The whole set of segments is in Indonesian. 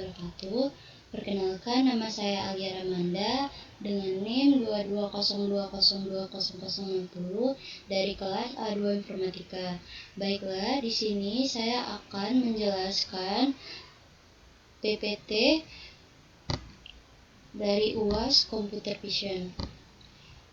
wabarakatuh. Perkenalkan, nama saya Alia Ramanda dengan NIM 2202020060 dari kelas A2 Informatika. Baiklah, di sini saya akan menjelaskan PPT dari UAS Computer Vision.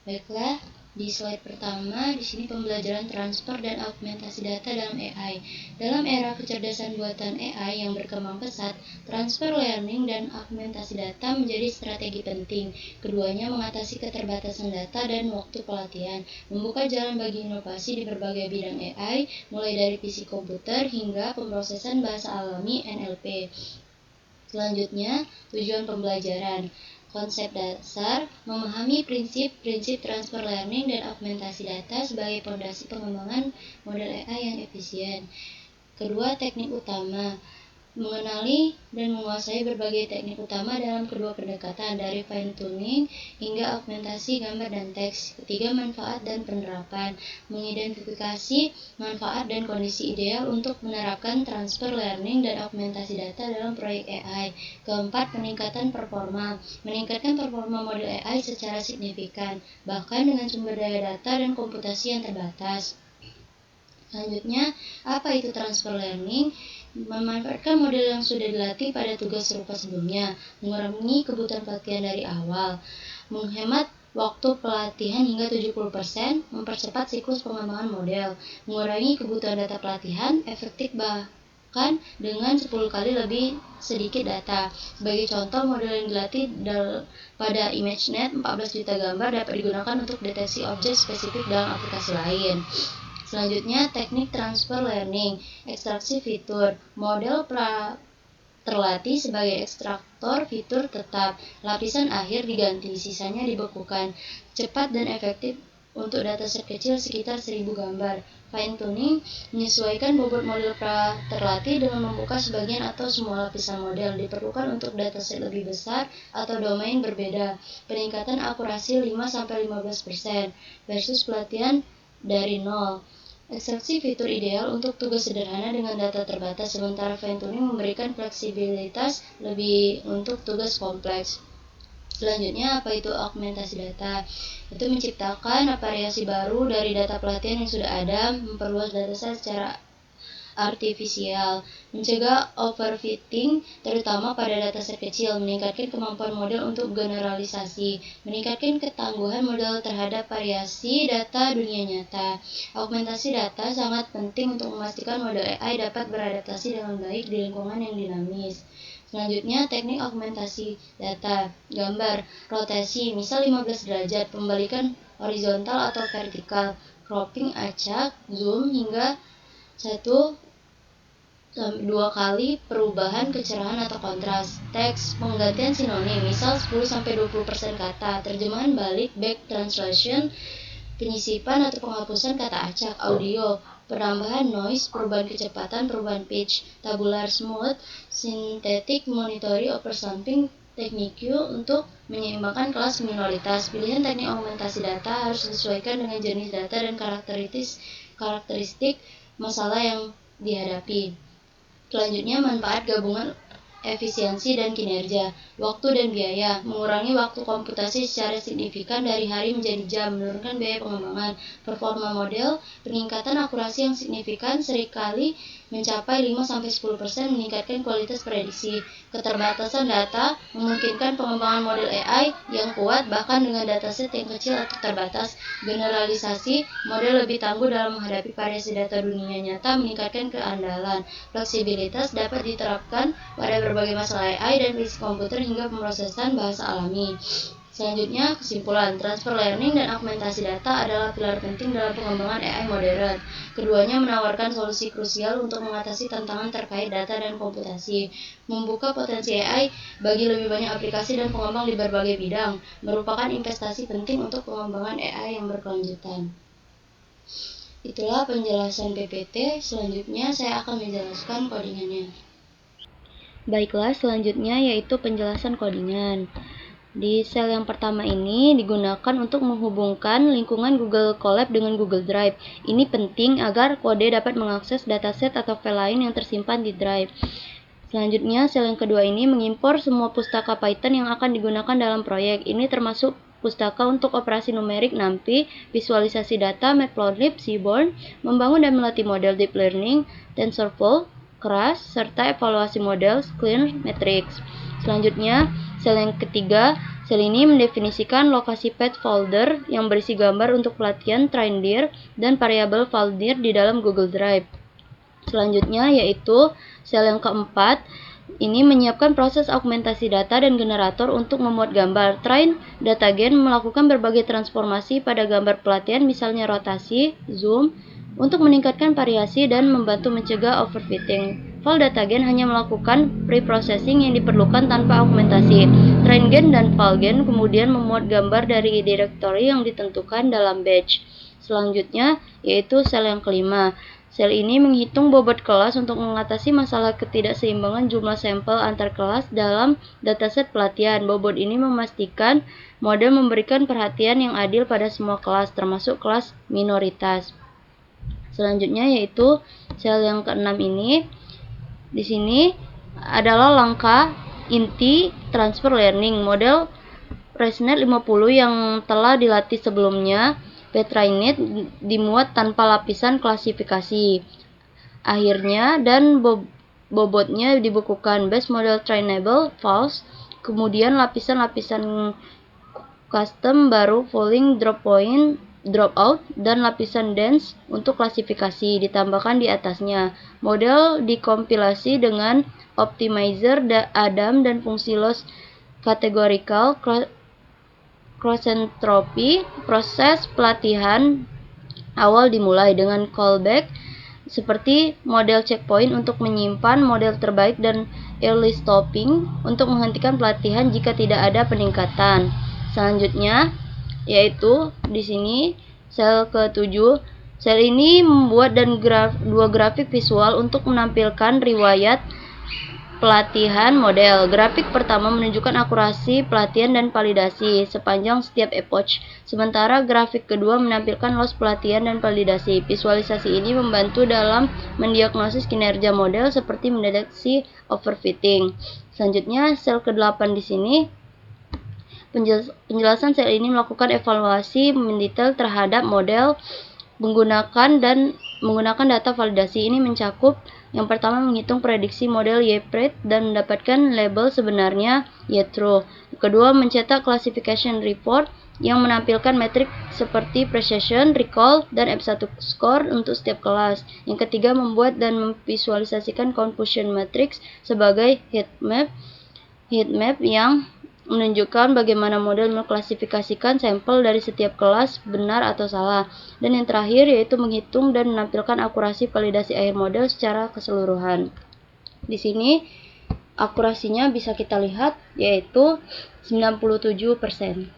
Baiklah, di slide pertama, di sini pembelajaran transfer dan augmentasi data dalam AI. Dalam era kecerdasan buatan AI yang berkembang pesat, transfer learning dan augmentasi data menjadi strategi penting. Keduanya mengatasi keterbatasan data dan waktu pelatihan, membuka jalan bagi inovasi di berbagai bidang AI, mulai dari fisik komputer hingga pemrosesan bahasa alami (NLP). Selanjutnya, tujuan pembelajaran. Konsep dasar, memahami prinsip-prinsip transfer learning dan augmentasi data sebagai fondasi pengembangan model AI yang efisien. Kedua, teknik utama. Mengenali dan menguasai berbagai teknik utama dalam kedua pendekatan, dari fine-tuning hingga augmentasi gambar dan teks. Ketiga, manfaat dan penerapan. Mengidentifikasi manfaat dan kondisi ideal untuk menerapkan transfer learning dan augmentasi data dalam proyek AI. Keempat, peningkatan performa. Meningkatkan performa model AI secara signifikan, bahkan dengan sumber daya data dan komputasi yang terbatas. Selanjutnya, apa itu transfer learning? Memanfaatkan model yang sudah dilatih pada tugas serupa sebelumnya, mengurangi kebutuhan pelatihan dari awal, menghemat waktu pelatihan hingga 70%, mempercepat siklus pengembangan model, mengurangi kebutuhan data pelatihan, efektif bahkan dengan 10 kali lebih sedikit data. Sebagai contoh, model yang dilatih pada ImageNet 14 juta gambar dapat digunakan untuk deteksi objek spesifik dalam aplikasi lain. Selanjutnya, teknik transfer learning, ekstraksi fitur. Model terlatih sebagai ekstraktor fitur tetap. Lapisan akhir diganti, sisanya dibekukan. Cepat dan efektif untuk dataset kecil sekitar 1000 gambar. Fine tuning, menyesuaikan bobot model terlatih dengan membuka sebagian atau semua lapisan model. Diperlukan untuk dataset lebih besar atau domain berbeda. Peningkatan akurasi 5-15% versus pelatihan dari 0. Ekstraksi fitur ideal untuk tugas sederhana dengan data terbatas, sementara fine-tuning memberikan fleksibilitas lebih untuk tugas kompleks. Selanjutnya, apa itu augmentasi data? Itu menciptakan variasi baru dari data pelatihan yang sudah ada, memperluas dataset secara artifisial, mencegah overfitting terutama pada dataset kecil, meningkatkan kemampuan model untuk generalisasi, meningkatkan ketangguhan model terhadap variasi data dunia nyata. Augmentasi data sangat penting untuk memastikan model AI dapat beradaptasi dengan baik di lingkungan yang dinamis. Selanjutnya, teknik augmentasi data. Gambar, rotasi, misal 15 derajat, pembalikan horizontal atau vertikal, cropping acak, zoom hingga 1-2 kali perubahan kecerahan atau kontras. Teks, penggantian sinonim, misal 10-20% kata. Terjemahan balik, back translation, penyisipan atau penghapusan kata acak. Audio, penambahan noise, perubahan kecepatan, perubahan pitch. Tabular smooth, synthetic monitoring oversampling, teknik Q untuk menyeimbangkan kelas minoritas. Pilihan teknik augmentasi data harus disesuaikan dengan jenis data dan karakteristik masalah yang dihadapi. Selanjutnya, manfaat gabungan efisiensi dan kinerja, waktu dan biaya, mengurangi waktu komputasi secara signifikan dari hari menjadi jam, menurunkan biaya pengembangan, performa model, peningkatan akurasi yang signifikan seringkali mencapai 5-10%, meningkatkan kualitas prediksi, keterbatasan data, memungkinkan pengembangan model AI yang kuat bahkan dengan dataset yang kecil atau terbatas, generalisasi, model lebih tangguh dalam menghadapi variasi data dunia nyata, meningkatkan keandalan, fleksibilitas dapat diterapkan pada berbagai masalah AI dan fisik komputer hingga pemrosesan bahasa alami. Selanjutnya, kesimpulan, transfer learning dan augmentasi data adalah pilar penting dalam pengembangan AI modern. Keduanya menawarkan solusi krusial untuk mengatasi tantangan terkait data dan komputasi, membuka potensi AI bagi lebih banyak aplikasi dan pengembang di berbagai bidang, merupakan investasi penting untuk pengembangan AI yang berkelanjutan. Itulah penjelasan PPT, selanjutnya saya akan menjelaskan codingannya. Baiklah, selanjutnya yaitu penjelasan codingan. Di sel yang pertama ini digunakan untuk menghubungkan lingkungan Google Colab dengan Google Drive. Ini penting agar kode dapat mengakses dataset atau file lain yang tersimpan di Drive. Selanjutnya, sel yang kedua ini mengimpor semua pustaka Python yang akan digunakan dalam proyek. Ini termasuk pustaka untuk operasi numerik NumPy, visualisasi data, Matplotlib, Seaborn, membangun dan melatih model deep learning, TensorFlow, Keras, serta evaluasi model, Clean Matrix. Selanjutnya, sel yang ketiga, sel ini mendefinisikan lokasi path folder yang berisi gambar untuk pelatihan Traindir dan variabel FileDir di dalam Google Drive. Selanjutnya yaitu sel yang keempat, ini menyiapkan proses augmentasi data dan generator untuk memuat gambar. Train DataGen melakukan berbagai transformasi pada gambar pelatihan, misalnya rotasi, zoom, untuk meningkatkan variasi dan membantu mencegah overfitting. FileDataGen hanya melakukan preprocessing yang diperlukan tanpa augmentasi. TrainGen dan FileGen kemudian memuat gambar dari direktori yang ditentukan dalam batch. Selanjutnya yaitu sel yang kelima. Sel ini menghitung bobot kelas untuk mengatasi masalah ketidakseimbangan jumlah sampel antar kelas dalam dataset pelatihan. Bobot ini memastikan model memberikan perhatian yang adil pada semua kelas, termasuk kelas minoritas. Selanjutnya yaitu sel yang keenam ini. Di sini adalah langkah inti transfer learning. Model ResNet 50 yang telah dilatih sebelumnya, PetraINet, dimuat tanpa lapisan klasifikasi. Akhirnya dan bobotnya dibukukan. Base model trainable false, kemudian lapisan-lapisan custom baru falling, drop point, dropout, dan lapisan dense untuk klasifikasi ditambahkan di atasnya. Model dikompilasi dengan optimizer Adam dan fungsi loss categorical cross entropy. Proses pelatihan awal dimulai dengan callback seperti model checkpoint untuk menyimpan model terbaik dan early stopping untuk menghentikan pelatihan jika tidak ada peningkatan. Selanjutnya yaitu di sini sel ke-7. Sel ini membuat dua grafik visual untuk menampilkan riwayat pelatihan model. Grafik pertama menunjukkan akurasi pelatihan dan validasi sepanjang setiap epoch, sementara grafik kedua menampilkan loss pelatihan dan validasi. Visualisasi ini membantu dalam mendiagnosis kinerja model seperti mendeteksi overfitting. Selanjutnya sel ke-8 di sini. Penjelasan sel ini melakukan evaluasi mendetail terhadap model menggunakan data validasi. Ini mencakup yang pertama menghitung prediksi model Y-pred dan mendapatkan label sebenarnya Y-true. Kedua, mencetak classification report yang menampilkan metrik seperti precision, recall, dan F1 score untuk setiap kelas. Yang ketiga, membuat dan memvisualisasikan confusion matrix sebagai heatmap yang menunjukkan bagaimana model mengklasifikasikan sampel dari setiap kelas benar atau salah. Dan yang terakhir yaitu menghitung dan menampilkan akurasi validasi akhir model secara keseluruhan. Di sini akurasinya bisa kita lihat yaitu 97%.